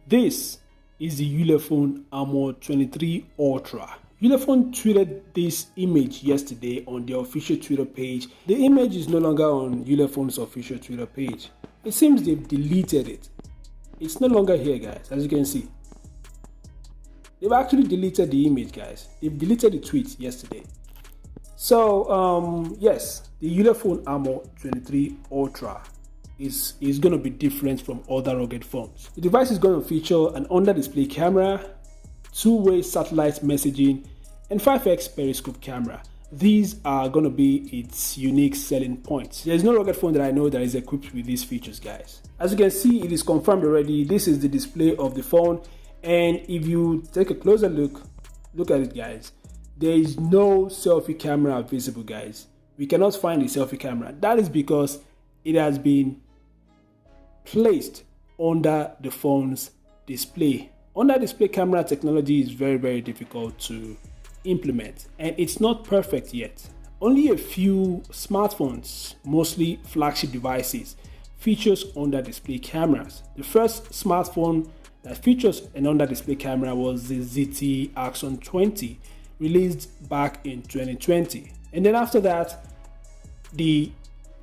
This is the Ulefone Armor 23 Ultra. Ulefone tweeted this image yesterday on their official Twitter page. The image is no longer on Ulefone's official Twitter page. It seems they've deleted it. It's no longer here, guys, as you can see. They've actually deleted the image, guys. They've deleted the tweet yesterday. So, yes, the Ulefone Armor 23 Ultra is going to be different from other rugged phones. The device is going to feature an under-display camera, two-way satellite messaging, and 5x periscope camera. These are going to be its unique selling points. There is no rugged phone that I know that is equipped with these features, guys. As you can see, it is confirmed already. This is the display of the phone, and if you take a closer look at it, guys, there is no selfie camera visible, guys. We cannot find the selfie camera. That is because it has been placed under the phone's display. Under display camera technology is very difficult to implement, and it's not perfect yet. Only a few smartphones, mostly flagship devices, features under display cameras. The first smartphone that features an under display camera was the ZTE Axon 20, released back in 2020. And then after that, the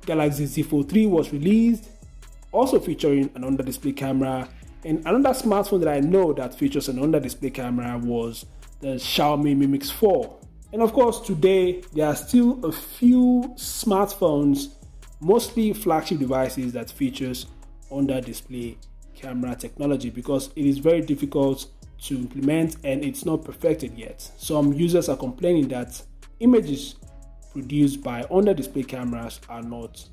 Galaxy Z Fold 3 was released, also featuring an under display camera. And another smartphone that I know that features an under display camera was the Xiaomi Mi Mix 4. And of course, today there are still a few smartphones, mostly flagship devices, that features under display camera technology because it is very difficult to implement and it's not perfected yet. Some users are complaining that images produced by under display cameras are not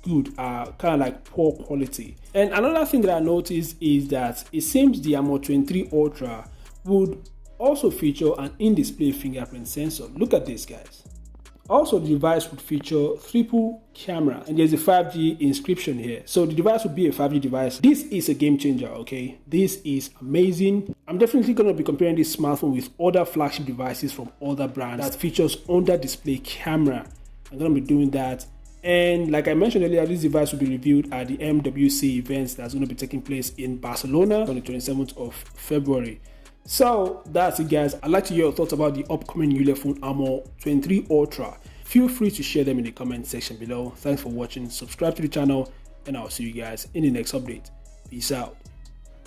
good, are kind of like poor quality. And another thing that I noticed is that it seems the Armor 23 Ultra would also feature an in-display fingerprint sensor. Look at this, guys. Also, the device would feature triple camera, and there's a 5G inscription here. So the device would be a 5G device. This is a game changer, okay? This is amazing. I'm definitely going to be comparing this smartphone with other flagship devices from other brands that features under display camera. I'm going to be doing that. And like I mentioned earlier, this device will be reviewed at the MWC events that's going to be taking place in Barcelona on the 27th of February. So that's it, guys. I'd like to hear your thoughts about the upcoming Ulefone Armor 23 Ultra. Feel free to share them in the comment section below. Thanks for watching. Subscribe to the channel, and I'll see you guys in the next update. Peace out.